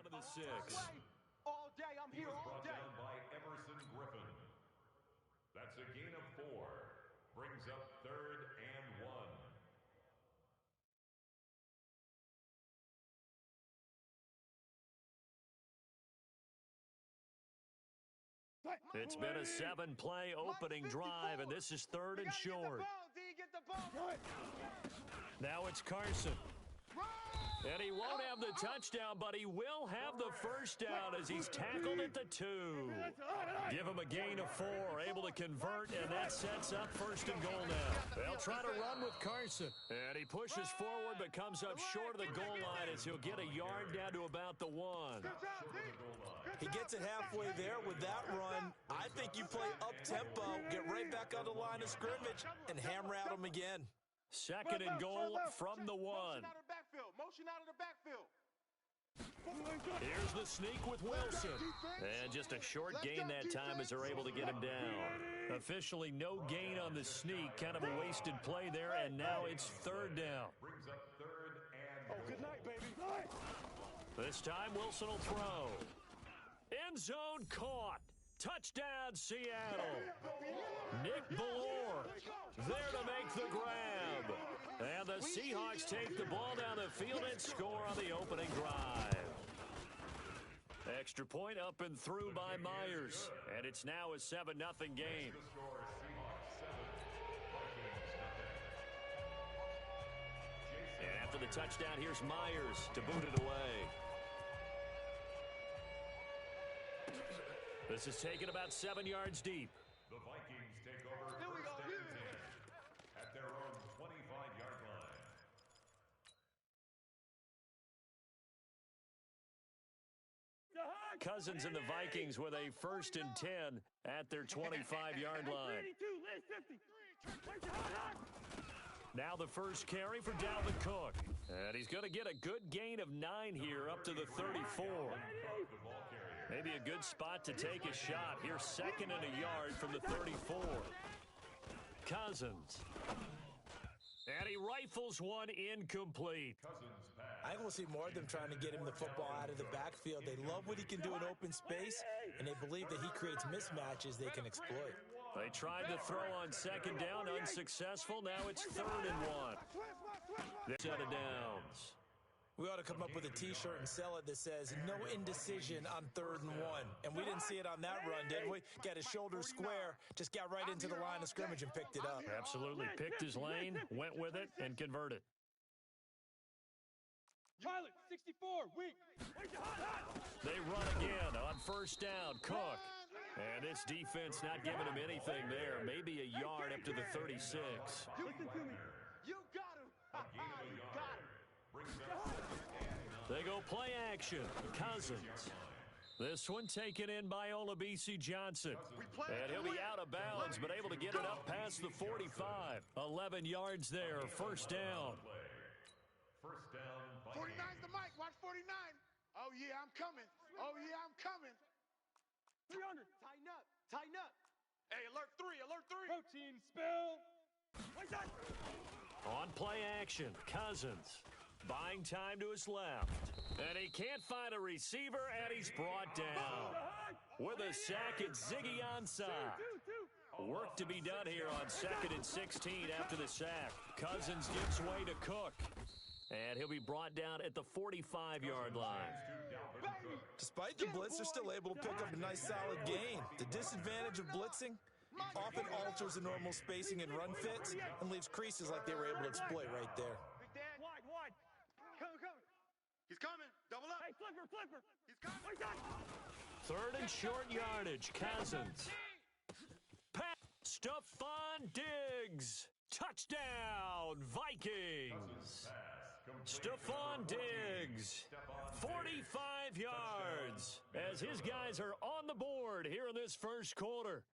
down to the 6. All day, I'm here all Brought day. down by Emerson Griffin. That's a gain of 4. Brings up 3rd and 1. It's been a 7-play opening drive, and this is 3rd and short. Now it's Carson. And he won't have the touchdown, but he will have the first down as he's tackled at the 2. Give him a gain of 4, able to convert, and that sets up 1st and goal now. They'll try to run with Carson. And he pushes forward but comes up short of the goal line as he'll get a yard down to about the 1. He gets it halfway there with that run. I think you play up-tempo, get right back on the line of scrimmage, and hammer at him again. 2nd and goal from the 1. Motion out of the backfield. Here's the sneak with Wilson. And just a short gain that time as they're able to get him down. Officially no gain on the sneak. Kind of a wasted play there, and now it's 3rd down. Brings up 3rd and Good night, baby. This time Wilson will throw. End zone caught. Touchdown, Seattle. Nick Bellore there to make the grab. And the Seahawks take the ball down the field and score on the opening drive. Extra point up and through by Myers. And it's now a 7-0 game. And after the touchdown, here's Myers to boot it away. This is taken about 7 yards deep. the Vikings take over first and 10 at their own 25-yard line. Cousins and the Vikings with a 1st and 10 at their 25-yard line. Now the first carry for Dalvin Cook. And he's going to get a good gain of 9 here up to the 34. Maybe a good spot to take a shot. Here's 2nd and a yard from the 34. Cousins. And he rifles one incomplete. I want to see more of them trying to get him the football out of the backfield. They love what he can do in open space, and they believe that he creates mismatches they can exploit. They tried to throw on 2nd down, unsuccessful. Now it's 3rd and 1. Set of downs. We ought to come up with a T-shirt and sell it that says, no indecision on 3rd and 1. And we didn't see it on that run, did we? Got his shoulders square, just got right into the line of scrimmage and picked it up. Absolutely. Picked his lane, went with it, and converted. Pilot, 64, weak. They run again on 1st down. Cook. And this defense not giving him anything there. Maybe a yard up to the 36. You got him. You got him. They go play action. Cousins. This one taken in by Olabisi Johnson. And he'll be out of bounds, but able to get it up past the 45. 11 yards there, 1st down. First down. 49's the mic. Watch 49. Oh, yeah, I'm coming. Oh, yeah, I'm coming. 300. Tighten up. Tighten up. Hey, alert 3. Alert 3. Protein spill. On play action, Cousins. Buying time to his left. And he can't find a receiver, and he's brought down. With a sack, it's Ziggy Ansah. Work to be done here on 2nd and 16 after the sack. Cousins gives way to Cook. And he'll be brought down at the 45-yard line. Despite the blitz, they're still able to pick up a nice solid gain. The disadvantage of blitzing often alters the normal spacing and run fits and leaves creases like they were able to exploit right there. Wide. Coming. He's coming. Double up. Hey, flipper. He's coming. 3rd and short yardage. Cousins. Pass. Stephon Diggs. Touchdown, Vikings. Stephon Diggs, 45 yards, as his guys are on the board here in this first quarter.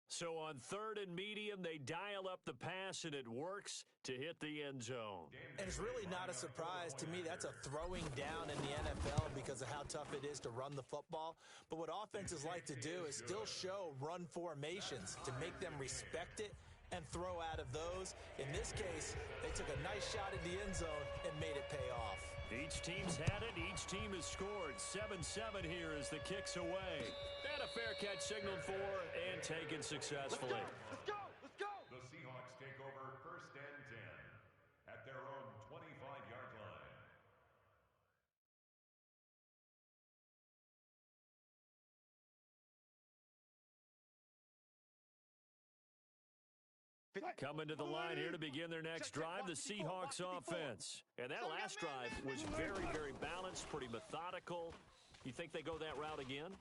So on 3rd and medium, they dial up the pass, and it works to hit the end zone. And it's really not a surprise. To me, that's a throwing down in the NFL because of how tough it is to run the football. But what offenses like to do is still show run formations to make them respect it and throw out of those. In this case, they took a nice shot at the end zone and made it pay off. Each team's had it. Each team has scored. 7-7 here as the kick's away. And a fair catch signaled for and taken successfully. Let's go! Let's go! The Seahawks take over 1st and 10 at their own 25-yard line. Coming to the line here to begin their next drive, the Seahawks offense. And that last drive was very, very balanced, pretty methodical. You think they go that route again?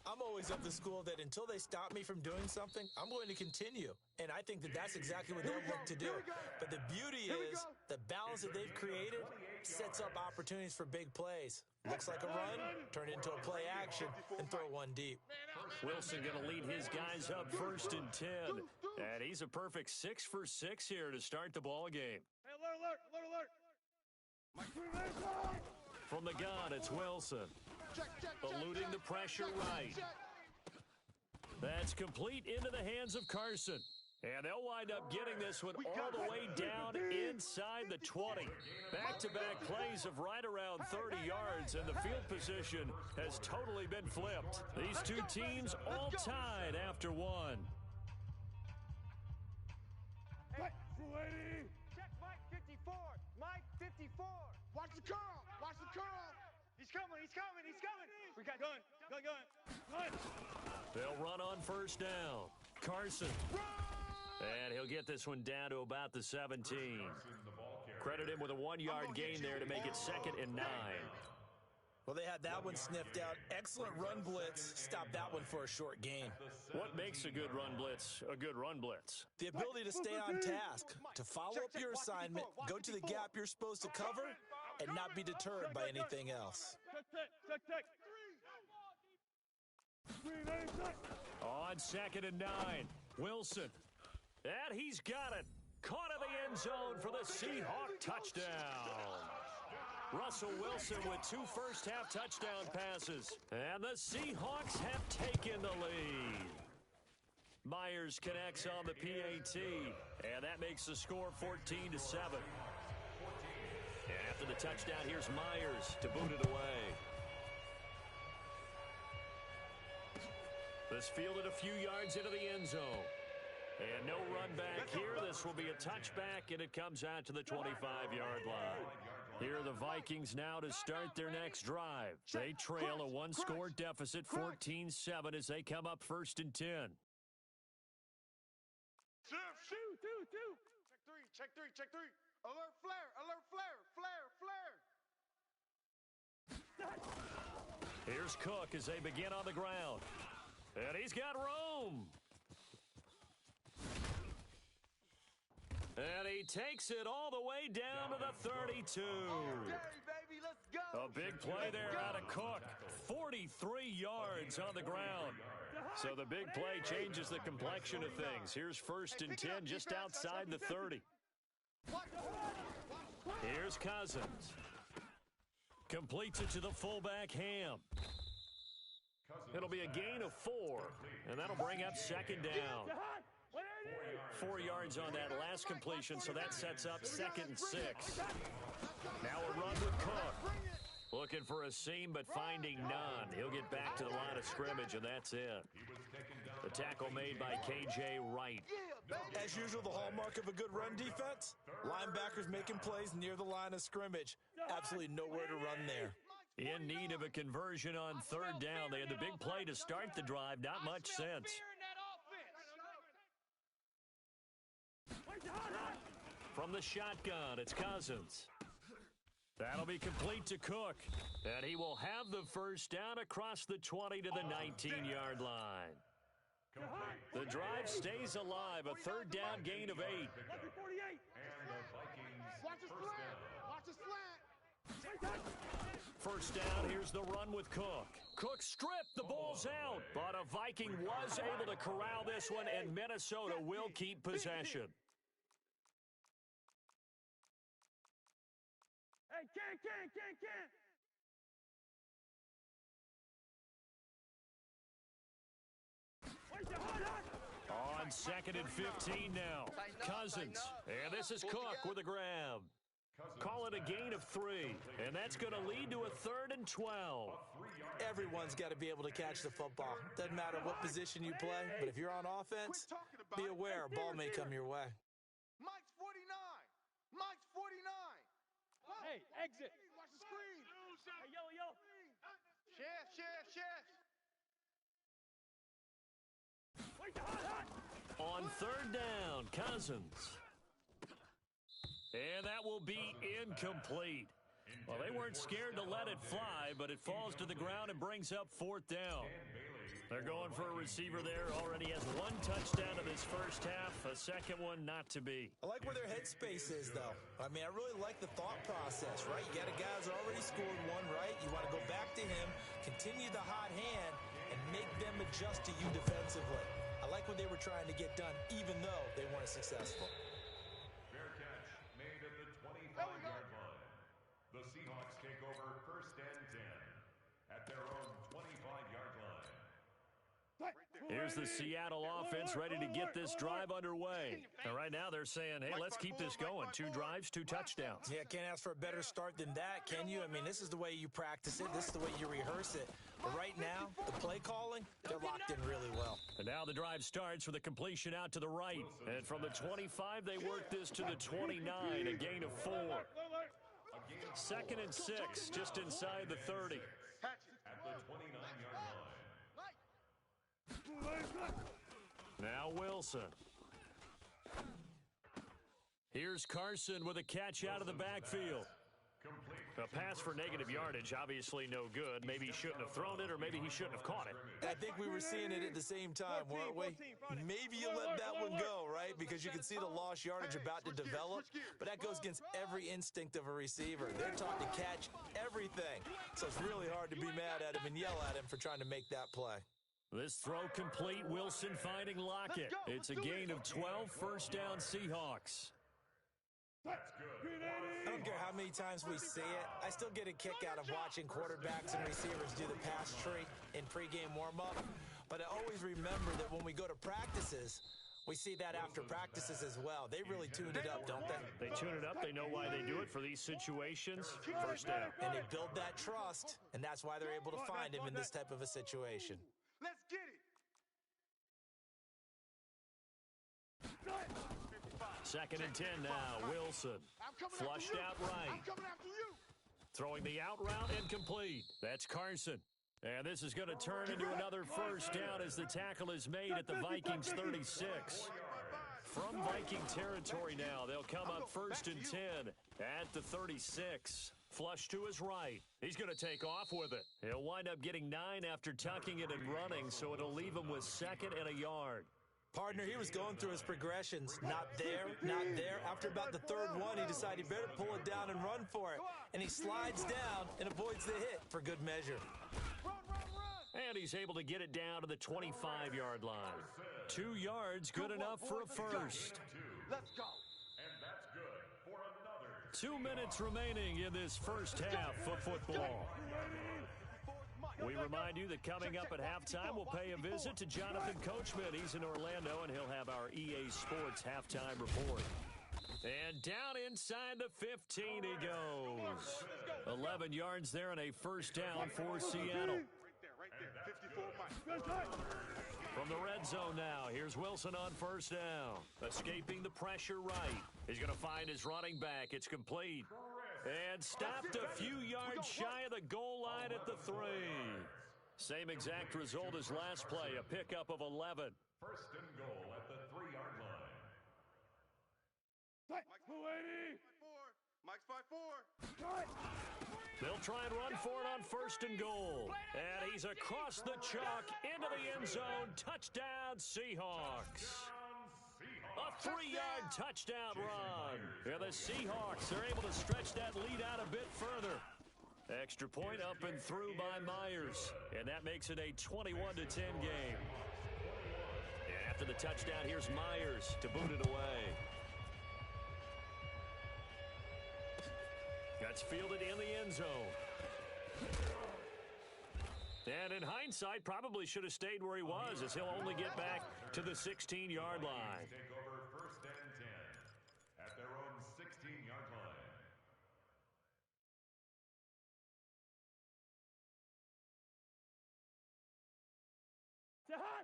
I'm always of the school that until they stop me from doing something, I'm going to continue. And I think that that's exactly what they'll look to do. But the beauty is the balance that they've created sets up opportunities for big plays. Looks like a run, turn it into a play action, and throw one deep. Wilson going to lead his guys up 1st and 10. And he's a perfect 6 for 6 here to start the ball game. Hey, alert, alert, alert! From the gun, it's Wilson. Eluding the pressure right. That's complete into the hands of Carson. And they'll wind up getting this one all the way down inside the 20. Back-to-back plays of right around 30 yards, and the field position has totally been flipped. These two teams all tied after one. Check Mike 54. Mike 54. Watch the curl. Watch the curl. He's coming. He's coming. He's coming. We got gun. Gun. They'll run on 1st down. Carson. And he'll get this one down to about the 17. Credit him with a 1-yard gain there to make it 2nd and 9. Well, they had that one sniffed out. Excellent run blitz. Stop that one for a short gain. What makes a good run blitz a good run blitz? The ability to stay on task, to follow up your assignment, go to the gap you're supposed to cover, and not be deterred by anything else. Check. On 2nd and 9, Wilson. And he's got it. Caught in the end zone for the Seahawk touchdown. Russell Wilson with 2 first-half touchdown passes. And the Seahawks have taken the lead. Myers connects on the PAT. And that makes the score 14-7. And after the touchdown, here's Myers to boot it away. This fielded a few yards into the end zone. And no run back here. This will be a touchback, and it comes out to the 25-yard line. Here are the Vikings now to start their next drive. They trail a 1-score deficit, 14-7, as they come up 1st and 10. Check three. Alert flare. Here's Cook as they begin on the ground. And he's got room. And he takes it all the way down to the 32. Okay, baby, let's go. A big play there out of Cook. 43 yards on the ground. So the big play changes the complexion of things. Here's 1st and 10 just outside the 30. Here's Cousins. Completes it to the fullback, Ham. It'll be a gain of 4, and that'll bring up 2nd down. 4 yards on that last completion, so that sets up 2nd and 6. Now a run with Cook. Looking for a seam, but finding none. He'll get back to the line of scrimmage, and that's it. The tackle made by K.J. Wright. As usual, the hallmark of a good run defense, linebackers making plays near the line of scrimmage. Absolutely nowhere to run there. In need of a conversion on 3rd down. They had the big play to start the drive. Not much sense. From the shotgun, it's Cousins. That'll be complete to Cook. And he will have the 1st down across the 20 to the 19-yard line. The drive stays alive. A 3rd down gain of 8. And the Vikings Watch the slant. 1st down, here's the run with Cook. Cook stripped, the ball's out. But a Viking was able to corral this one, and Minnesota will keep possession. Hey, can. On on 2nd and 15 now. Cousins. And this is Cook with a grab. Call it a gain of 3. And that's going to lead to a 3rd and 12. Everyone's got to be able to catch the football. Doesn't matter what position you play, but if you're on offense, be aware a ball may come your way. Mike's 49. Mike's 49. Hey, exit. Watch the screen. Hey, yo. Chef. On 3rd down, Cousins. And that will be incomplete. Well, they weren't scared to let it fly, but it falls to the ground and brings up 4th down. They're going for a receiver there. Already has 1 touchdown in this first half. A second one not to be. I like where their headspace is, though. I mean, I really like the thought process, right? You got a guy who's already scored 1, right? You want to go back to him, continue the hot hand, and make them adjust to you defensively. I like what they were trying to get done, even though they weren't successful. Fair catch made at the 25-yard line. The Seahawks take over 1st and 10 at their own 25-yard line. Here's the Seattle offense ready to get this drive underway. And right now they're saying, hey, let's keep this going. 2 drives, 2 touchdowns. Yeah, can't ask for a better start than that, can you? I mean, this is the way you practice it. This is the way you rehearse it. But right now, the play calling, they're locked in really well. And now the drive starts with a completion out to the right. And from the 25, they work this to the 29, a gain of 4. 2nd and 6, just inside the 30. At the 29-yard line. Now Wilson. Here's Carson with a catch out of the backfield. A pass for negative yardage, obviously no good. Maybe he shouldn't have thrown it, or maybe he shouldn't have caught it. I think we were seeing it at the same time, weren't we? Maybe you let that one go, right? Because you can see the lost yardage about to develop, but that goes against every instinct of a receiver. They're taught to catch everything, so it's really hard to be mad at him and yell at him for trying to make that play. This throw complete, Wilson finding Lockett. It's a gain of 12, 1st down Seahawks. That's good. I don't care how many times we see it. I still get a kick out of watching quarterbacks and receivers do the pass tree in pregame warm-up. But I always remember that when we go to practices, we see that after practices as well. They really tune it up, don't they? They tune it up. They know why they do it for these situations. 1st down. And they build that trust, and that's why they're able to find him in this type of a situation. Let's get it. 2nd and 10 now. Wilson. Flushed out right. I'm coming after you. Throwing the out route incomplete. That's Carson. And this is going to turn into another 1st down as the tackle is made at the Vikings 36. From Viking territory now, they'll come up 1st and 10 at the 36. Flush to his right. He's going to take off with it. He'll wind up getting 9 after tucking it and running, so it'll leave him with 2nd and a yard. Partner, he was going through his progressions. Not there, not there. After about the 3rd one, he decided he better pull it down and run for it. And he slides down and avoids the hit for good measure. And he's able to get it down to the 25-yard line. 2 yards, good enough for a 1st. Let's go. And that's good for another. 2 minutes remaining in this first half of football. We remind you that coming up at halftime, we'll pay a visit to Jonathan Coachman. He's in Orlando, and he'll have our EA Sports halftime report. And down inside the 15 he goes. 11 yards there and a 1st down for Seattle. Right there. 54 Mike. From the red zone now, here's Wilson on 1st down. Escaping the pressure right. He's going to find his running back. It's complete. And stopped a few yards shy of the goal line at the 3. Same exact result as last play, a pickup of 11. 1st and goal at the 3-yard line. Mike's 280. Mike's 5'4". They'll try and run for it on 1st and goal. And he's across the chalk into the end zone. Touchdown, Seahawks. A 3-yard touchdown run. And the Seahawks are able to stretch that lead out a bit further. Extra point up and through by Myers. And that makes it a 21-10 game. And after the touchdown, here's Myers to boot it away. That's fielded in the end zone. And in hindsight, probably should have stayed where he was, as he'll only get back to the 16-yard line. Take over 1st and 10 at their own 16-yard line.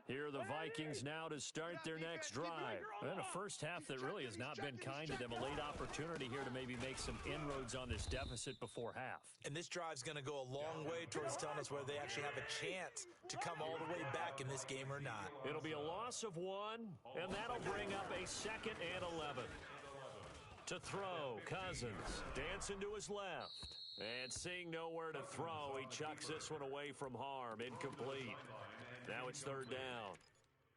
Here are the Vikings now to start their next drive. And a first half that really has not been kind to them. A late opportunity here to maybe make some inroads on this deficit before half. And this drive's going to go a long way towards telling us whether they actually have a chance to come all the way back in this game or not. It'll be a loss of 1, and that'll bring up a 2nd and 11. To throw, Cousins dancing to his left. And seeing nowhere to throw, he chucks this one away from harm. Incomplete. Now it's 3rd down.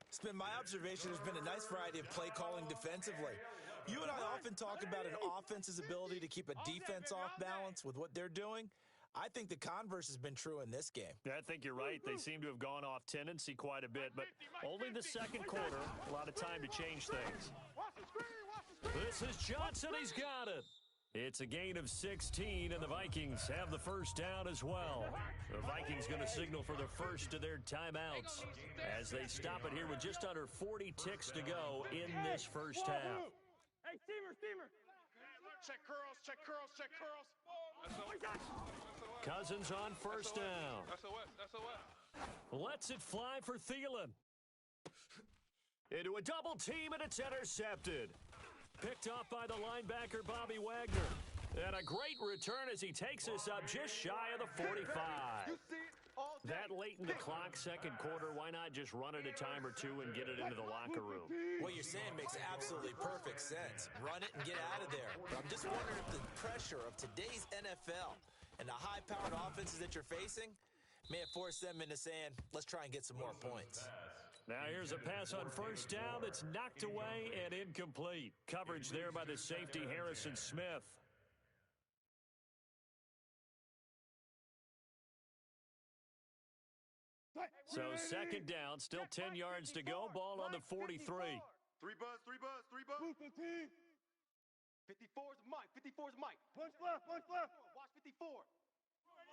It's been my observation there's been a nice variety of play calling defensively. You and I often talk about an offense's ability to keep a defense off balance with what they're doing. I think the converse has been true in this game. I think you're right. They seem to have gone off tendency quite a bit, but only the 2nd quarter. A lot of time to change things. This is Johnson. He's got it. It's a gain of 16, and the Vikings have the first down as well. The Vikings going to signal for the first of their timeouts as they stop it here with just under 40 ticks to go in this first half. Hey, steamer. Check curls, check curls, check curls. Cousins on first down. Lets it fly for Thielen. Into a double team, and it's intercepted. Picked off by the linebacker, Bobby Wagner. And a great return as he takes us up just shy of the 45. That late in the clock, 2nd quarter, why not just run it a time or two and get it into the locker room? What you're saying makes absolutely perfect sense. Run it and get out of there. But I'm just wondering if the pressure of today's NFL and the high-powered offenses that you're facing may have forced them into saying, let's try and get some more points. Now here's a pass on first down that's knocked away and incomplete. Coverage there by the safety, Harrison Smith. So 2nd down, still 10 yards to go. Ball on the 43. 3 buzz. 54's Mike. 54's Mike. Punch left. Watch 54.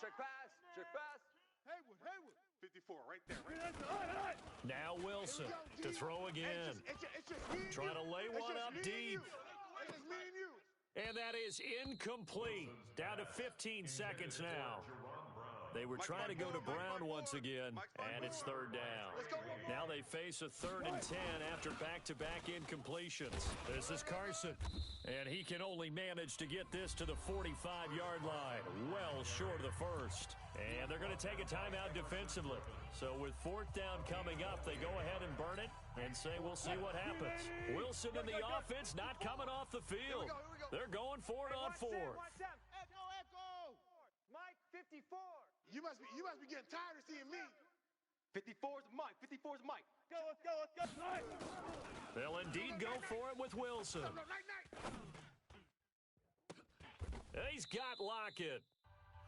Check pass. Haywood. 54, right there. Now Wilson to throw again. Trying to lay one up deep. It's just me and you. And that is incomplete. Down to 15 seconds now. They were trying to go to Brown once again, and it's 3rd down. Now they face a 3rd and 10 after back-to-back incompletions. This is Carson, and he can only manage to get this to the 45-yard line, well short of the first. And they're going to take a timeout defensively. So with 4th down coming up, they go ahead and burn it and say we'll see what happens. Wilson and the offense not coming off the field. They're going for it on 4th. Echo. Mike, 54. You must be getting tired of seeing me. 54's Mike. Let's go. They'll indeed go for it with Wilson. He's got Lockett.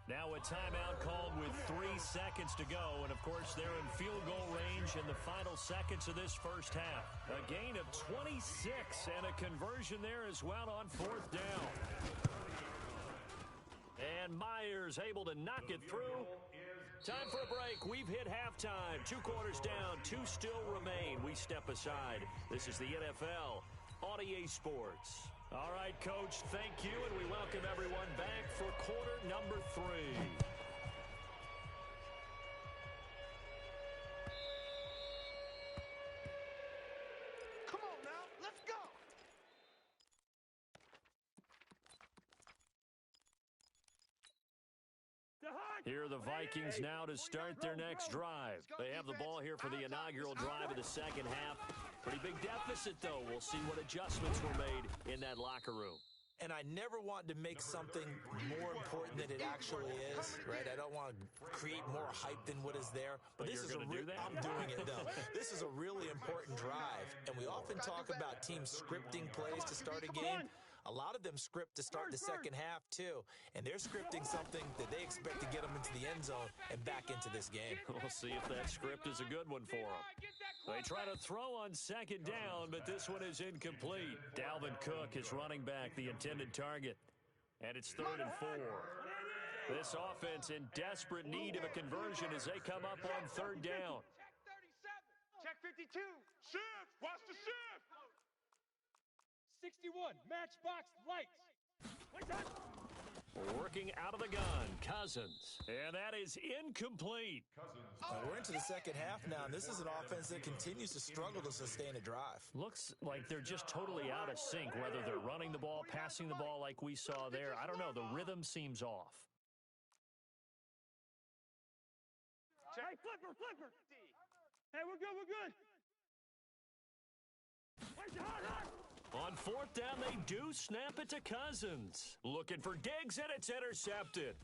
Now a timeout called with 3 seconds to go. And, of course, they're in field goal range in the final seconds of this first half. A gain of 26 and a conversion there as well on 4th down. And Myers able to knock it through. Time for a break. We've hit halftime. 2 quarters down. 2 still remain. We step aside. This is the NFL on EA Sports. All right, Coach, thank you, and we welcome everyone back for quarter number 3. Come on now, let's go. Here are the Vikings now to start their next drive. They have the ball here for the inaugural drive of the second half. Pretty big deficit, though. We'll see what adjustments were made in that locker room. And I never want to make something more important than it actually is, right? I don't want to create more hype than what is there. But this is do that? I'm doing it, though. This is a really important drive. And we often talk about teams scripting plays to start a game. A lot of them script to start the second half, too. And they're scripting something that they expect to get them into the end zone and back into this game. We'll see if that script is a good one for them. They try to throw on second down, but this one is incomplete. Dalvin Cook is running back, the intended target. And it's 3rd and 4. This offense in desperate need of a conversion as they come up on third down. Check 52. Shift. Watch the shift. 61, matchbox lights. Working out of the gun, Cousins. And that is incomplete. We're into the second half now, and this is an offense that continues to struggle to sustain a drive. Looks like they're just totally out of sync, whether they're running the ball, passing the ball like we saw there. I don't know. The rhythm seems off. Hey, flipper. Hey, we're good. Where's your hot? On fourth down, they do snap it to Cousins. Looking for Diggs, and it's intercepted.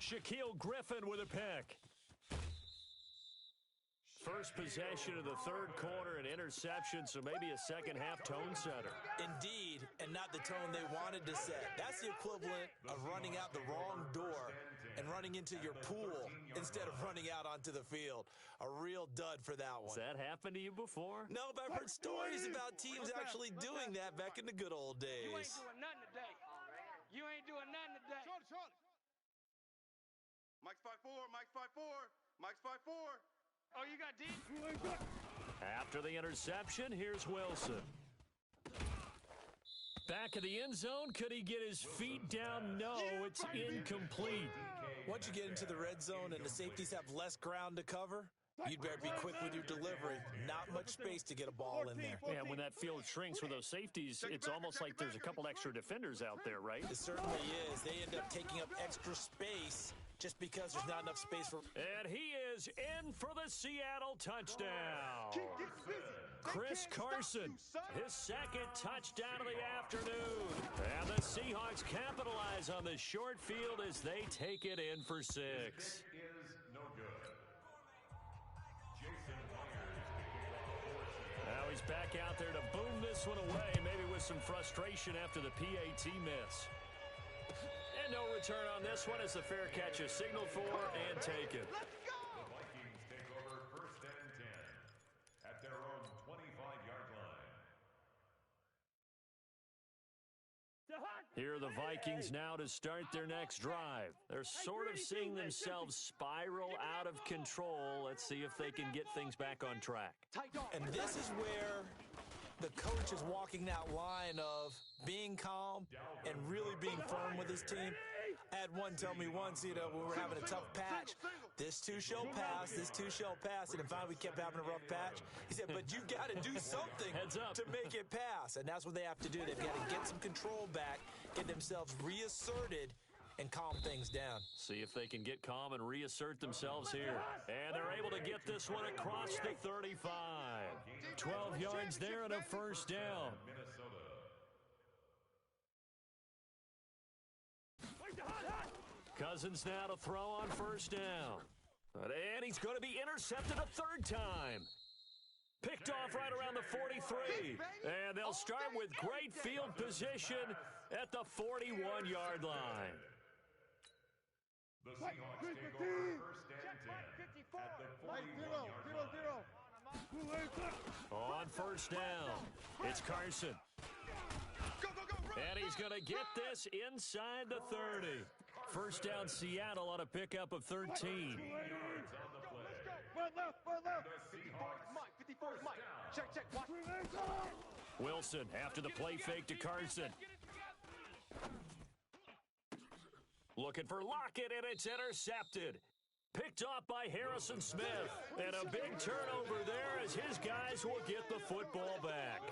Shaquille Griffin with a pick. First possession of the third quarter, an interception, so maybe a second-half tone setter. Indeed, and not the tone they wanted to set. That's the equivalent of running out the wrong door and running into your pool instead of running out onto the field. A real dud for that one. Has that happened to you before? No, but I've heard stories about teams actually doing that back in the good old days. You ain't doing nothing today. You ain't doing nothing today. Charlie. Mike's 5'4", Mike's 5'4", Mike's 5'4". Oh, you got D? After the interception, here's Wilson. Back of the end zone, could he get his feet down? No, it's incomplete. Once you get into the red zone and the safeties have less ground to cover, you'd better be quick with your delivery. Not much space to get a ball in there. Yeah, when that field shrinks with those safeties, it's almost like there's a couple extra defenders out there, right? It certainly is. They end up taking up extra space just because there's not enough space for... And he is in for the Seattle touchdown. Chris Carson, his second touchdown of the afternoon. And the Seahawks capitalize on the short field as they take it in for 6. Is no good. Jason Myers picking up the force. Now he's back out there to boom this one away, maybe with some frustration after the PAT miss. And no return on this one as the fair catch is signaled for and taken. The Vikings take over first and 10 at their own 25-yard line. Here are the Vikings now to start their next drive. They're sort of seeing themselves spiral out of control. Let's see if they can get things back on track. And this is where the coach is walking that line of being calm and really being firm with his team. I had one tell me once, when we were having a tough patch, this too shall pass, and then finally we kept having a rough patch. He said, but you got to do something to make it pass, and that's what they have to do. They've got to get some control back, get themselves reasserted, and calm things down. See if they can get calm and reassert themselves here. And they're able to get this one across the 35. 12 yards there and a first down. Minnesota. Cousins now to throw on first down. And he's going to be intercepted a third time. Picked off right around the 43. And they'll start with great field position at the 41-yard line. The Seahawks take over first and 10 at the 41-yard line. On first down, it's Carson. And he's going to get this inside the 30. First down, Seattle on a pickup of 13. yards on the play. The Seahawks. Mike, 54 is Mike. Check. Watch. Wilson after the play fake to Carson. Looking for Lockett, and it's intercepted. Picked off by Harrison Smith. And a big turnover there as his guys will get the football back.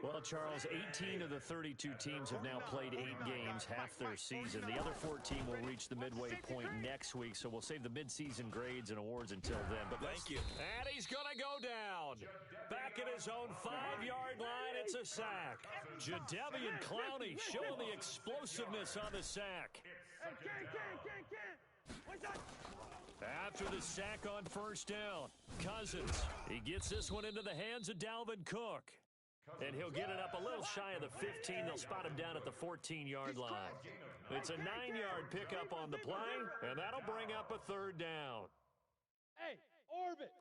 Well, Charles, 18 of the 32 teams have now played 8 games, half their season. The other 14 will reach the midway point next week, so we'll save the midseason grades and awards until then. But Thank you. And he's going to go down. Back at his own 5-yard line, it's a sack. Jadeveon Clowney showing the explosiveness on the sack. After the sack on first down, Cousins, he gets this one into the hands of Dalvin Cook. And he'll get it up a little shy of the 15. They'll spot him down at the 14-yard line. It's a 9-yard pickup on the play, and that'll bring up a third down. Hey, orbit.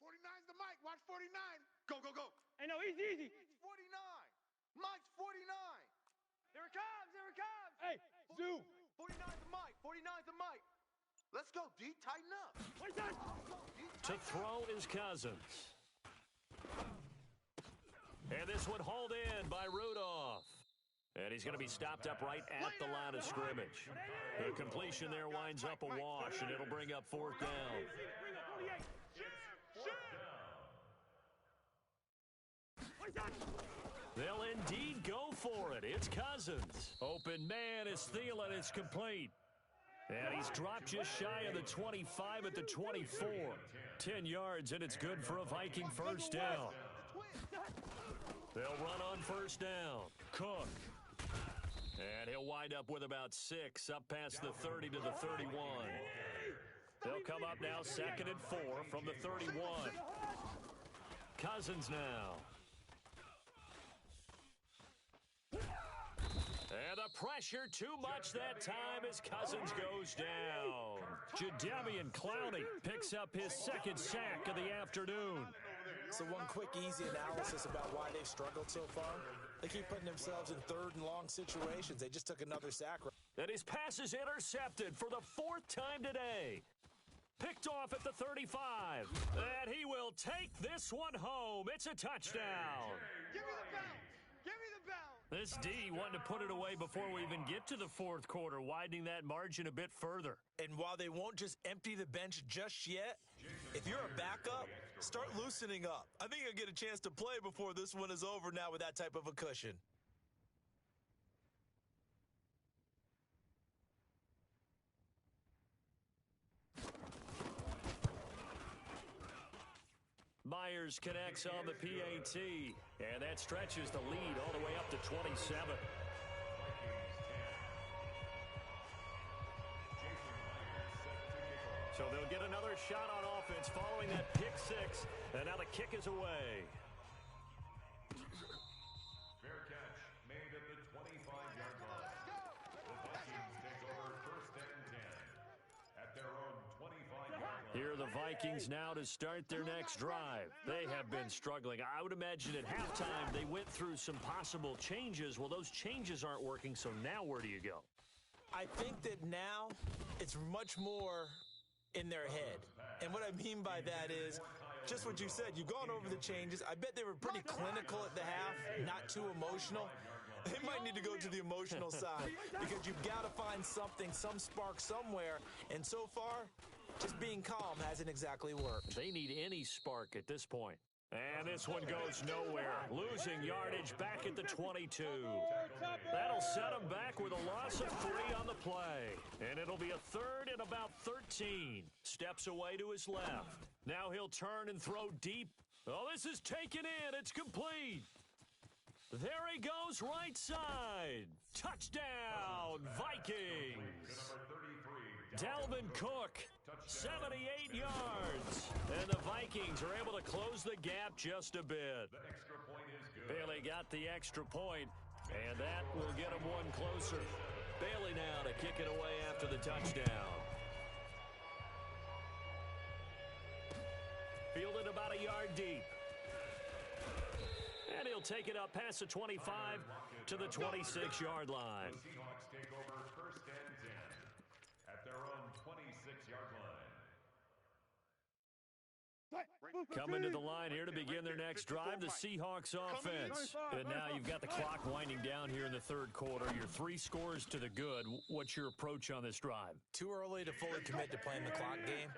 49's the mic. Watch 49. Go. Hey, no, easy. 49. Mike's 49. Here it comes. Hey, 2. 49's the mic. 49's the mic. Let's go, D. Tighten up. To throw is Cousins. And this one hauled in by Rudolph. And he's going to be stopped up right at the line of scrimmage. The completion there winds up a wash, and it'll bring up 4th down. They'll indeed go for it. It's Cousins. Open man is Thielen. It's complete. And he's dropped just shy of the 25 at the 24. 10 yards, and it's good for a Viking first down. They'll run on first down. Cook. And he'll wind up with about 6 up past the 30 to the 31. They'll come up now 2nd and 4 from the 31. Cousins now. And the pressure too much that time as Cousins goes down. Jadeveon Clowney picks up his 2nd sack of the afternoon. So one quick, easy analysis about why they've struggled so far. They keep putting themselves in 3rd and long situations. They just took another sack. And his pass is intercepted for the 4th time today. Picked off at the 35. And he will take this one home. It's a touchdown. Give me the bounce. Give me the bounce. This D wanted to put it away before we even get to the 4th quarter, widening that margin a bit further. And while they won't just empty the bench just yet, if you're a backup, start loosening up. I think you'll get a chance to play before this one is over now with that type of a cushion. Myers connects on the PAT, and that stretches the lead all the way up to 27. So they'll get another shot on offense following that pick 6, and now the kick is away. Fair catch made at the 25-yard line. The Vikings take over 1st and 10 at their own 25-yard line. Here are the Vikings now to start their next drive. They have been struggling. I would imagine at halftime they went through some possible changes. Well, those changes aren't working, so now where do you go? I think that now it's much more in their head. And what I mean by that is just what you said. You've gone over the changes. I bet they were pretty clinical at the half, not too emotional. They might need to go to the emotional side because you've got to find something, some spark somewhere. And so far, just being calm hasn't exactly worked. They need any spark at this point. And this one goes nowhere. Losing yardage back at the 22. That'll set him back with a loss of 3 on the play. And it'll be a 3rd and about 13. Steps away to his left. Now he'll turn and throw deep. Oh, this is taken in. It's complete. There he goes right side. Touchdown, Vikings. Dalvin Cook, 78 yards. And the Vikings are able to close the gap just a bit. The extra point is good. Bailey got the extra point, and that will get him one closer. Bailey now to kick it away after the touchdown. Fielded about a yard deep. And he'll take it up past the 25 to the 26-yard line. The Seahawks take over 1st and 10 at their own 26-yard line. Coming to the line here to begin their next drive, the Seahawks offense. And now you've got the clock winding down here in the 3rd quarter. You're 3 scores to the good. What's your approach on this drive? Too early to fully commit to playing the clock game.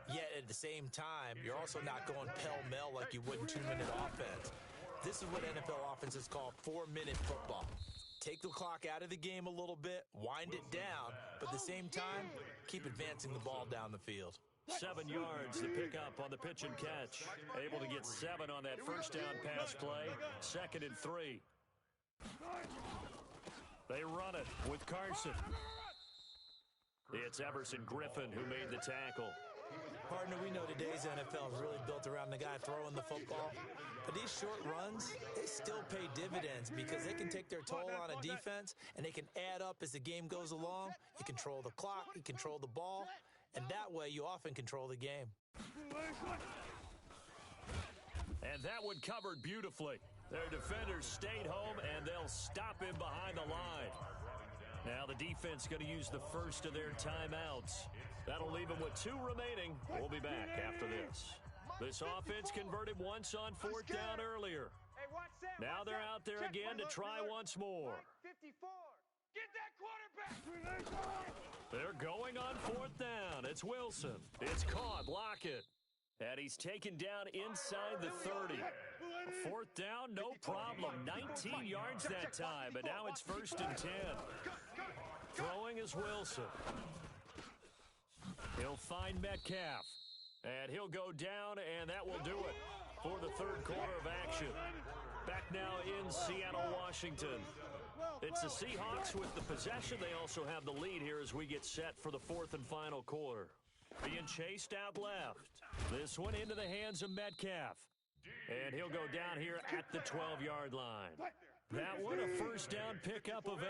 Yet at the same time, you're also not going pell-mell like you would in 2-minute offense. This is what NFL offenses call 4-minute football. Take the clock out of the game a little bit, wind it down, but at the same time, keep advancing the ball down the field. 7 yards to pick up on the pitch and catch. Able to get 7 on that first down pass play. 2nd and 3. They run it with Carson. It's Everson Griffin who made the tackle. Partner, we know today's NFL is really built around the guy throwing the football. But these short runs, they still pay dividends because they can take their toll on a defense and they can add up as the game goes along. You control the clock, you control the ball, and that way you often control the game. And that one covered beautifully. Their defenders stayed home, and they'll stop him behind the line. Now the defense going to use the first of their timeouts. That'll leave them with 2 remaining. We'll be back after this. This offense converted once on 4th down earlier. Now they're out there again to try once more. 54. Get that quarterback. They're going on 4th down. It's Wilson. It's caught. Lockett. And he's taken down inside the 30. 4th down, no problem. 19 yards that time, but now it's 1st and 10. Throwing is Wilson. He'll find Metcalf. And he'll go down, and that will do it for the 3rd quarter of action. Back now in Seattle, Washington. It's the Seahawks with the possession. They also have the lead here as we get set for the 4th and final quarter. Being chased out left. This one into the hands of Metcalf. And he'll go down here at the 12-yard line. That one a 1st down pickup of 8.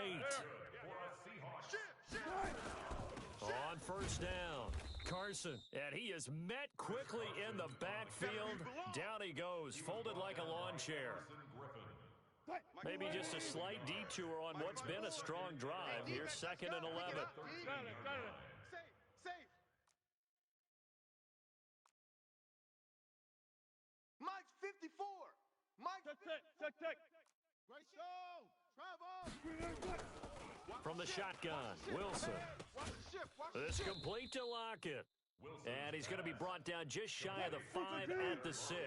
On 1st down, Carson. And he is met quickly in the backfield. Down he goes, folded like a lawn chair. Maybe just a slight detour on what's been a strong drive. Here's 2nd and 11. Mike's 54. Mike. Check. Great show. Travel. From the shotgun, Wilson. This complete to Lockett. And he's going to be brought down just shy of the 5 at the 6.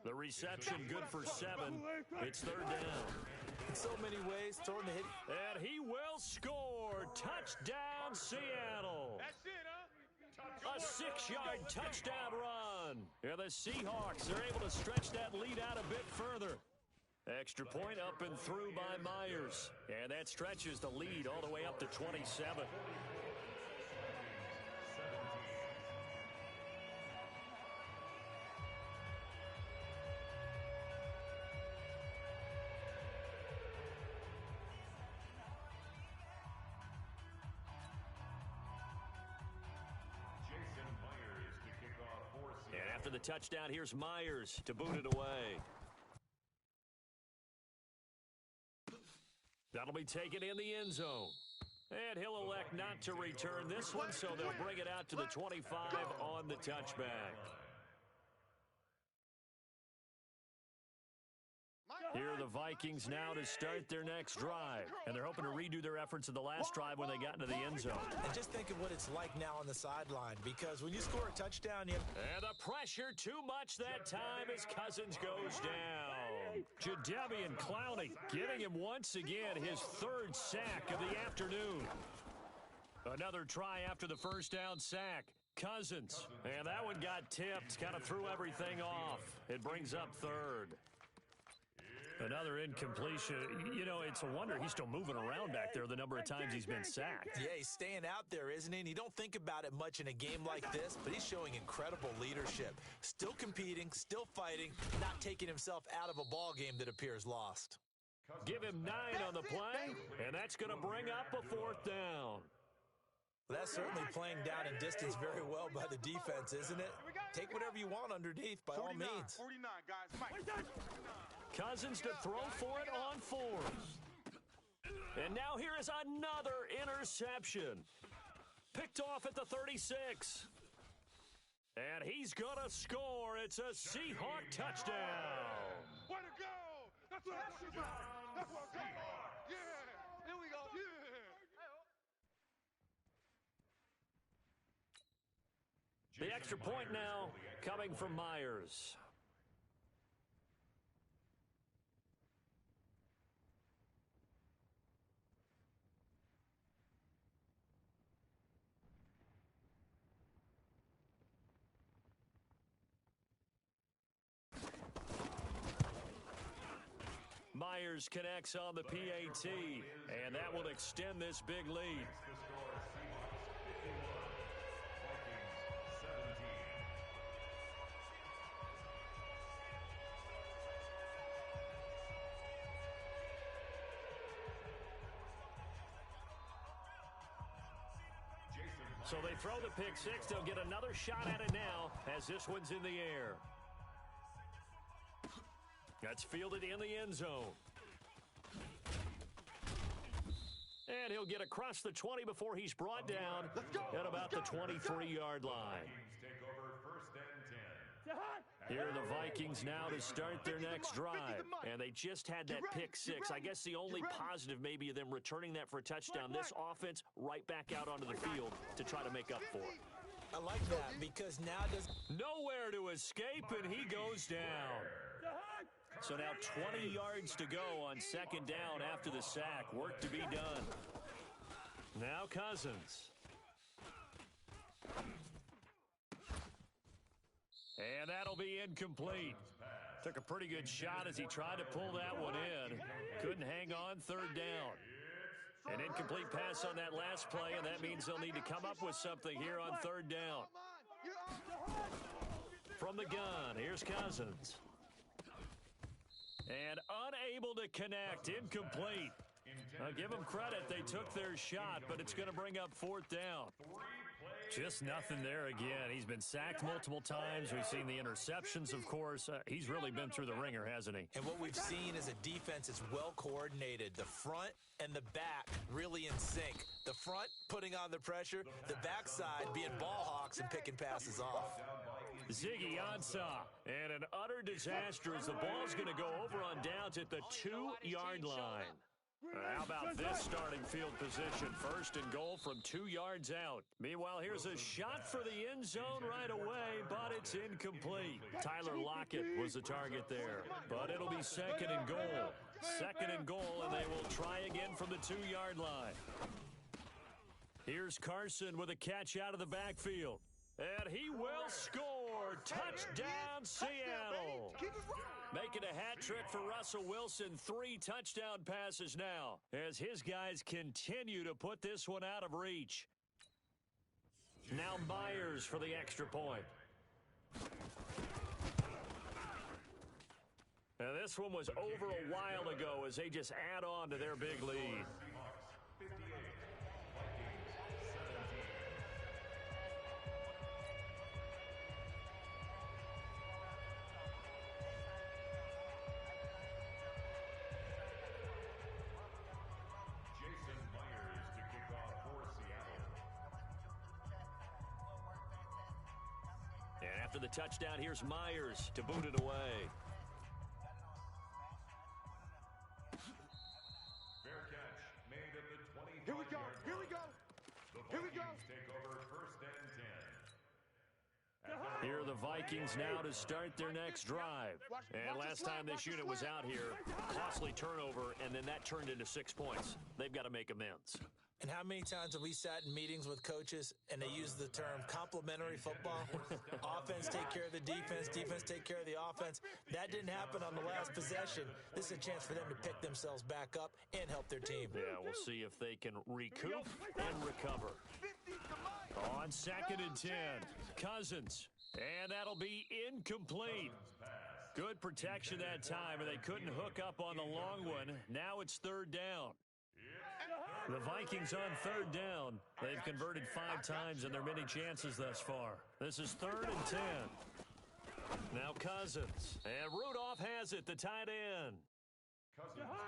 The reception good for 7. It's 3rd down. In so many ways, throwing the hit. And he will score. Touchdown, Seattle. That's it, huh? A 6-yard touchdown run. And the Seahawks are able to stretch that lead out a bit further. Extra point up and through by Myers. And that stretches the lead all the way up to 27. And after the touchdown, here's Myers to boot it away. That'll be taken in the end zone. And he'll elect not to return this one, so they'll bring it out to the 25 on the touchback. Here are the Vikings now to start their next drive. And they're hoping to redo their efforts in the last drive when they got into the end zone. And just think of what it's like now on the sideline, because when you score a touchdown, you... And the pressure too much that time as Cousins goes down. Jadeveon Clowney getting him once again his 3rd sack of the afternoon. Another try after the 1st down sack. Cousins. And that one got tipped, kind of threw everything off. It brings up 3rd. Another incompletion. You know, it's a wonder he's still moving around back there the number of times he's been sacked. Yeah, he's staying out there, isn't he? And you don't think about it much in a game like this, but he's showing incredible leadership. Still competing, still fighting, not taking himself out of a ball game that appears lost. Give him 9 on the play, and that's going to bring up a 4th down. Well, that's certainly playing down in distance very well by the defense, isn't it? Take whatever you want underneath by all means. 49, guys. Mike. Cousins to throw for it on 4th. And now here is another interception. Picked off at the 36. And he's going to score. It's a Seahawk touchdown. Way to go. That's what I'm about. That's what I'm talking about. Yeah. Here we go. Yeah. The extra point now coming from Myers. Myers connects on the PAT, and that will extend this big lead. So they throw the pick 6. They'll get another shot at it now as this one's in the air. That's fielded in the end zone. And he'll he'll get across the 20 before he's brought down at about the 23-yard line. Vikings take over first and 10. Here are the Vikings now to start their next drive. And they just had that pick six. I guess the only positive maybe of them returning that for a touchdown. This offense right back out onto the field to try to make up for it. I like that because now does Nowhere to escape, and he goes down. So now 20 yards to go on second down after the sack. Work to be done. Now Cousins. And that'll be incomplete. Took a pretty good shot as he tried to pull that one in. Couldn't hang on third down. An incomplete pass on that last play, and that means they'll need to come up with something here on third down. From the gun, here's Cousins. And unable to connect, incomplete. I'll give them credit, they took their shot, but it's going to bring up fourth down. Just nothing there again. He's been sacked multiple times. We've seen the interceptions, of course. He's really been through the ringer, hasn't he? And what we've seen is a defense that's well coordinated. The front and the back really in sync. The front putting on the pressure, the backside being ball hawks and picking passes off. Ziggy Ansah, and an utter disaster as the ball's going to go over on downs at the 2-yard line. How about this starting field position? First and goal from 2 yards out. Meanwhile, here's a shot for the end zone right away, but it's incomplete. Tyler Lockett was the target there, but it'll be second and goal. Second and goal, and they will try again from the 2-yard line. Here's Carson with a catch out of the backfield. And he will score. Touchdown, Seattle. Making a hat trick for Russell Wilson. 3 touchdown passes now as his guys continue to put this one out of reach. Now Myers for the extra point. Now this one was over a while ago as they just add on to their big lead. After the touchdown, here's Myers to boot it away. Fair catch made at the 25-yard line. Here we go. Here we go. The Vikings take over first and 10. Here are the Vikings now to start their next drive. And last time this unit was out here, costly turnover, and then that turned into 6 points. They've got to make amends. And how many times have we sat in meetings with coaches and they use the term complementary football? Offense take care of the defense, defense take care of the offense. That didn't happen on the last possession. This is a chance for them to pick themselves back up and help their team. Yeah, we'll see if they can recoup and recover. On second and 10, Cousins. And that'll be incomplete. Good protection that time, and they couldn't hook up on the long one. Now it's third down. The Vikings on third down. They've converted 5 times in their many chances thus far. This is third and 10. Now Cousins. And Rudolph has it, the tight end.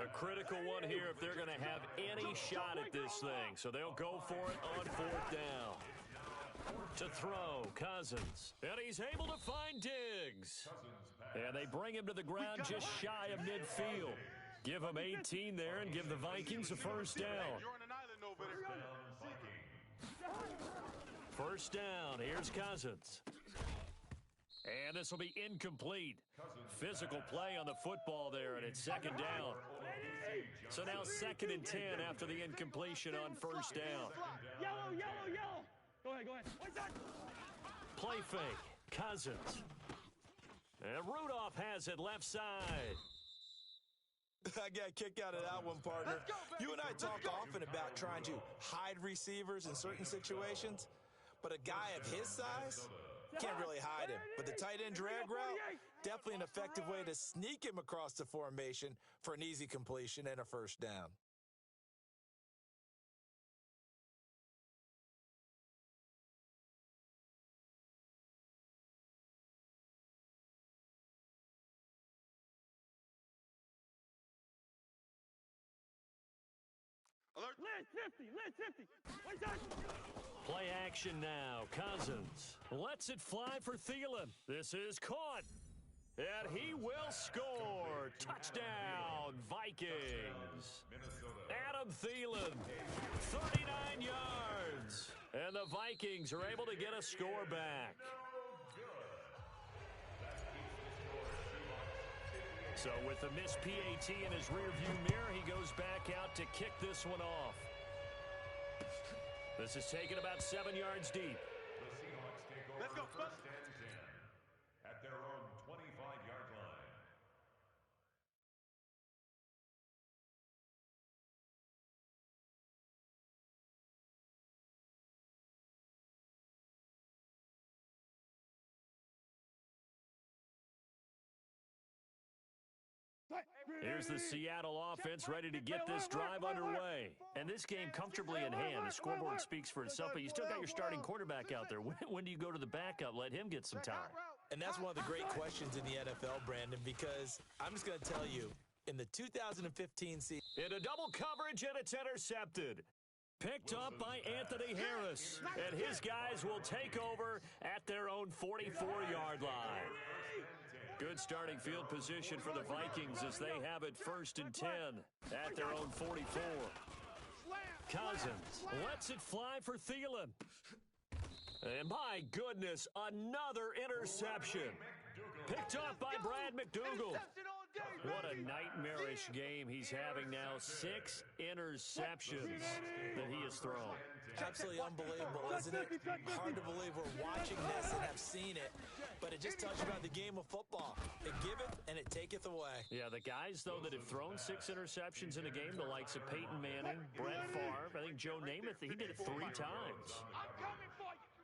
A critical one here if they're going to have any shot at this thing. So they'll go for it on fourth down. To throw, Cousins. And he's able to find Diggs. And they bring him to the ground just shy of midfield. Give them 18 there and give the Vikings a first down. You're on an island over there. First down. Here's Cousins. And this will be incomplete. Physical play on the football there, and it's second down. So now second and 10 after the incompletion on first down. Yellow, yellow, yellow. Go ahead, go ahead. What's that? Play fake. Cousins. And Rudolph has it left side. I got a kick out of that one, partner. You and I talk often about trying to hide receivers in certain situations, but a guy of his size can't really hide him. But the tight end drag route, definitely an effective way to sneak him across the formation for an easy completion and a first down. Alert. List 50. List 50. What's that? Play action now. Cousins lets it fly for Thielen. This is caught. And he will score. Touchdown, Vikings. Adam Thielen, 39 yards. And the Vikings are able to get a score back. So with the missed PAT in his rearview mirror, he goes back out to kick this one off. This is taken about 7 yards deep. The Seahawks take over Let's go, first and 10 at their own 25-yard line. Here's the Seattle offense ready to get this drive underway. And this game comfortably in hand. The scoreboard speaks for itself, but you still got your starting quarterback out there. When do you go to the backup? Let him get some time. And that's one of the great questions in the NFL, Brandon, because I'm just going to tell you, in the 2015 season, In a double coverage, and it's intercepted. Picked up by Anthony Harris. And his guys will take over at their own 44-yard line. Good starting field position for the Vikings as they have it 1st and 10 at their own 44. Cousins lets it fly for Thielen. And my goodness, another interception. Picked off by Brad McDougal. What a nightmarish game he's having now. 6 interceptions that he has thrown. absolutely unbelievable, isn't it? Hard to believe we're watching this and have seen it, but it just tells you about the game of football. It giveth and it taketh away. Yeah, the guys, though, that have thrown 6 interceptions in a game, the likes of Peyton Manning, Brett Favre, I think Joe Namath, he did it 3 times.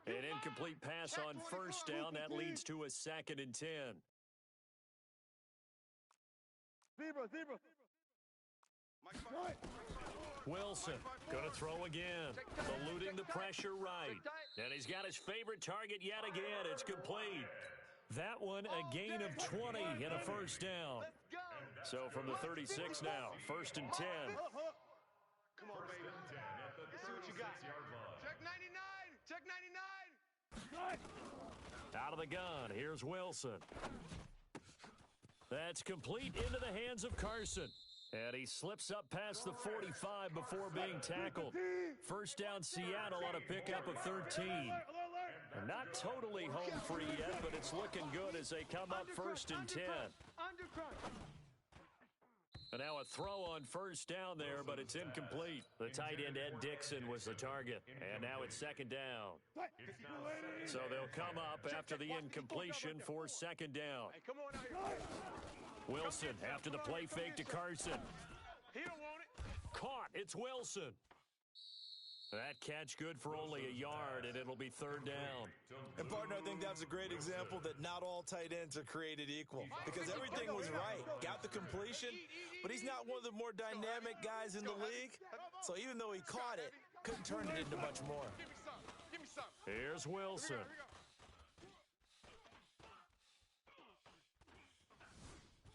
An incomplete pass on 1st down. That leads to a 2nd and 10. Zebra. Wilson going to throw again, eluding the pressure right. And he's got his favorite target yet again. It's complete. That one a gain of 20 and a 1st down. So from the 36 now, 1st and 10. Come on, baby. Let's see what you got. Check 99. Check 99. Out of the gun, here's Wilson. That's complete into the hands of Carson. And he slips up past the 45 before being tackled. 1st down Seattle on a pickup of 13. And not totally home free yet, but it's looking good as they come up 1st and 10. And now a throw on 1st down there, but it's incomplete. The tight end, Ed Dixon, was the target. And now it's 2nd down. So they'll come up after the incompletion for 2nd down. Hey, come on out here. Wilson after the play fake to Carson. He don't want it. Caught. It's Wilson. That catch good for only a yard, and it'll be 3rd down. And, partner, I think that's a great example that not all tight ends are created equal because everything was right. Got the completion, but he's not one of the more dynamic guys in the league. So even though he caught it, couldn't turn it into much more. Give me some. Here's Wilson.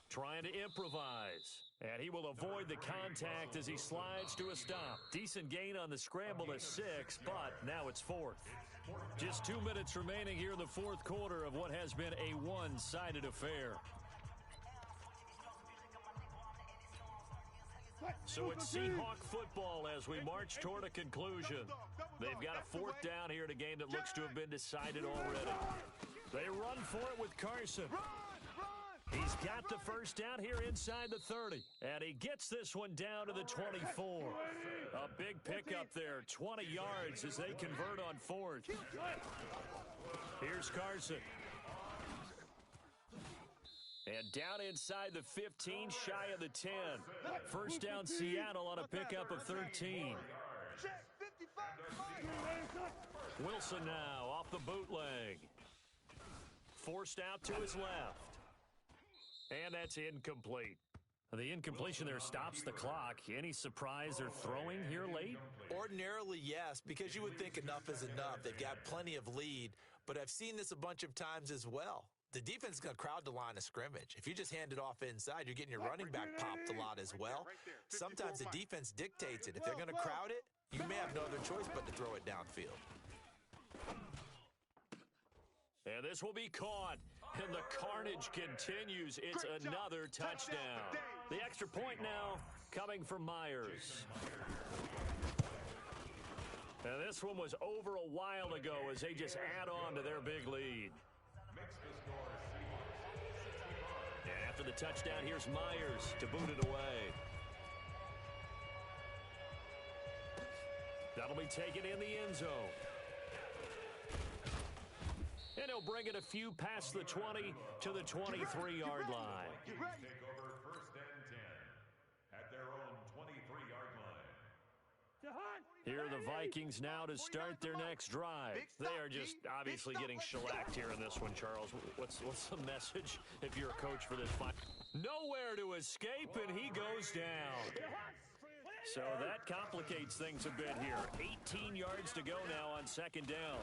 Trying to improvise. And he will avoid the contact as he slides to a stop. Decent gain on the scramble to 6, but now it's 4th. Just 2 minutes remaining here in the 4th quarter of what has been a one-sided affair. So it's Seahawk football as we march toward a conclusion. They've got a 4th down here in a game that looks to have been decided already. They run for it with Carson. He's got the 1st down here inside the 30, and he gets this one down to the 24. A big pickup there, 20 yards as they convert on 4th. Here's Carson. And down inside the 15, shy of the 10. 1st down Seattle on a pickup of 13. Wilson now off the bootleg. Forced out to his left. And that's incomplete. The incompletion there stops the clock. Any surprise they're throwing here late? Ordinarily, yes, because you would think enough is enough. They've got plenty of lead, but I've seen this a bunch of times as well. The defense is going to crowd the line of scrimmage. If you just hand it off inside, you're getting your running back popped a lot as well. Sometimes the defense dictates it. If they're going to crowd it, you may have no other choice but to throw it downfield. And this will be caught. And the carnage continues. It's another touchdown. The extra point now coming from Myers. And this one was over a while ago as they just add on to their big lead. And after the touchdown, here's Myers to boot it away. That'll be taken in the end zone. And he'll bring it a few past the 20 to the 23-yard line. Take over first and 10 at their own 23-yard line. Here are the Vikings now to start their next drive. They are just obviously getting shellacked here in this one, Charles. What's the message if you're a coach for this fight? Nowhere to escape, and he goes down. So that complicates things a bit here. 18 yards to go now on second down.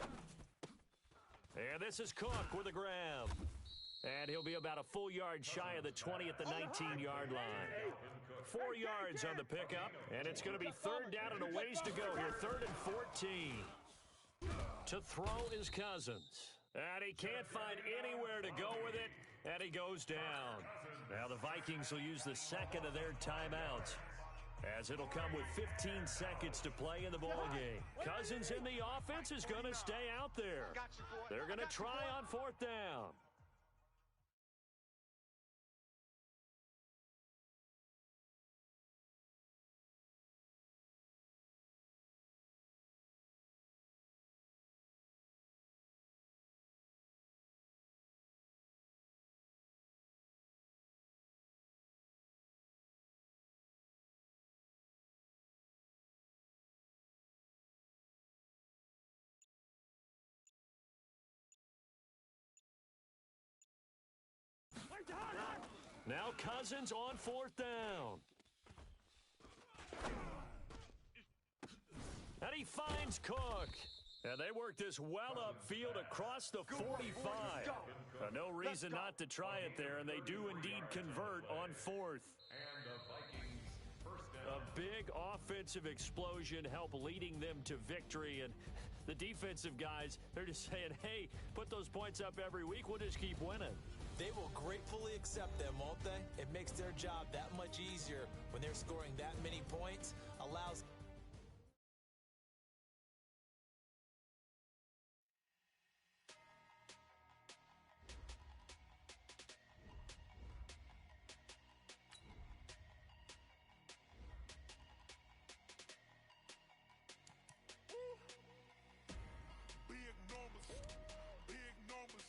And this is Cook with a grab. And he'll be about a full yard shy of the 20 at the 19-yard line. 4 yards on the pickup, and it's going to be third down and a ways to go here. 3rd and 14. To throw is Cousins. And he can't find anywhere to go with it, and he goes down. Now the Vikings will use the second of their timeouts, as it'll come with 15 seconds to play in the ballgame. Cousins in the offense is going to stay out there. They're going to try on 4th down. Now Cousins on 4th down. And he finds Cook. And they work this well upfield across the 45. No reason not to try it there, and they do indeed convert on 4th. And the Vikings first down. A big offensive explosion helped leading them to victory, and the defensive guys, they're just saying, hey, put those points up every week, we'll just keep winning. They will gratefully accept them, won't they? It makes their job that much easier when they're scoring that many points. Allows Big numbers,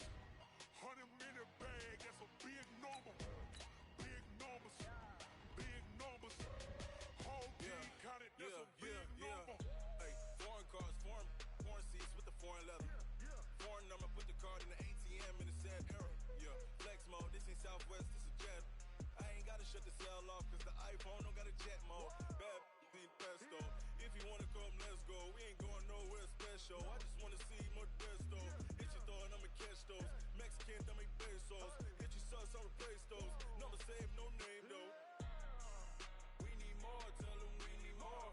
100 minute bag, that's a big number. Big numbers, whole team counted, that's a big number. Hey, foreign cars, foreign seats with the foreign leather. Foreign number, put the card in the ATM in the sad era. Yeah, flex mode, this ain't Southwest, this is Jet. I ain't gotta shut the cell off, cause the iPhone don't got a jet mode. Bad beat pesto. If you wanna come, let's go. We ain't going nowhere special. I just wanna see more desto. Hit your throw and I'ma catch those. Mexican, dummy pesos. Hit your sus, I'll replace those. Number save, no name though. We need more, tell them we need more.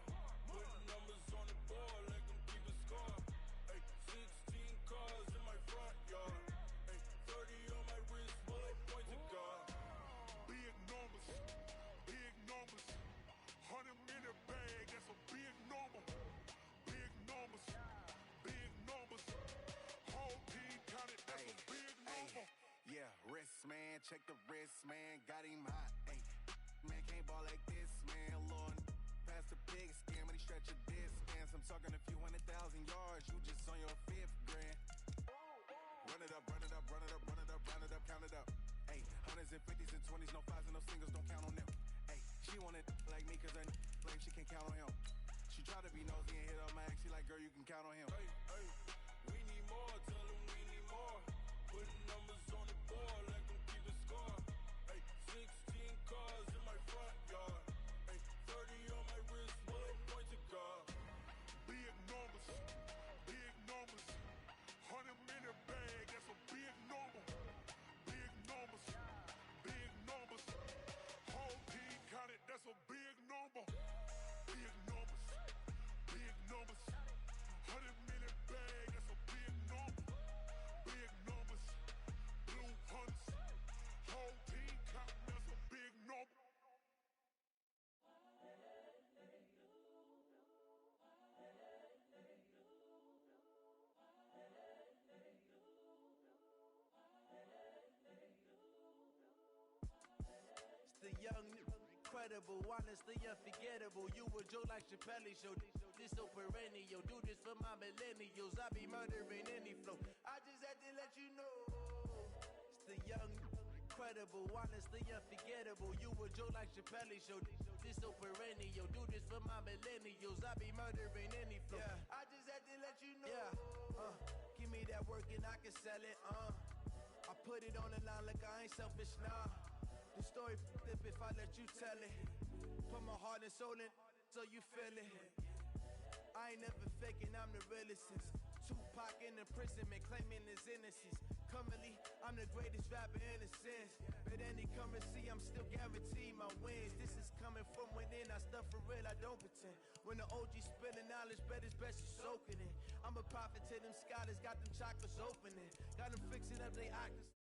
Put numbers on the board, let them keep the score. Hey, 16 cars in my front yard. Hey, 30 on my wrist, bullet point to God. Big numbers, 100 minute bag, that's a big number. Big numbers, whole team counted, that's a big number. Yeah, wrist man, check the wrist man, got him hot. Ay, man can't ball like this, man. Lord, pass the pig skin when he stretch a distance. I'm talking a few 100,000 yards, you just on your 5th grand. Run it up, count it up. Ay, hundreds and 50s and 20s, no 5s and no singles, don't count on them. Ay, she wanted like me cause her like she can count on him. She tried to be nosy and hit up my ex, she like, girl, you can count on him. Hey, we need more, tell them we need more. Put numbers on the board, let them keep the score. Hey, 16 cars in my front yard. Hey, 30 on my wrist, bullet point to God. Big numbers, 100 minute bag, that's a big number. credible, honestly unforgettable. You a joke like Chappelle Show. This so perennial. Do this for my millennials. I be murdering any flow. I just had to let you know. It's the young, credible, honestly unforgettable. You a joke like Chappelle Show. This so perennial. Do this for my millennials. I be murdering any flow. Yeah. I just had to let you know. Yeah. Give me that work and I can sell it. I put it on the line like I ain't selfish, nah. The story flip if I let you tell it. Put my heart and soul in so you feel it. I ain't never faking, I'm the realest since Tupac in imprisonment, claiming his innocence. Currently, I'm the greatest rapper in a sense. But any currency, I'm still guaranteed my wins. This is coming from within, I stuff for real, I don't pretend. When the OG spilling knowledge, bet it's best you soaking it. I'm a prophet to them scholars, got them chakras opening. Got them fixing up they octaves.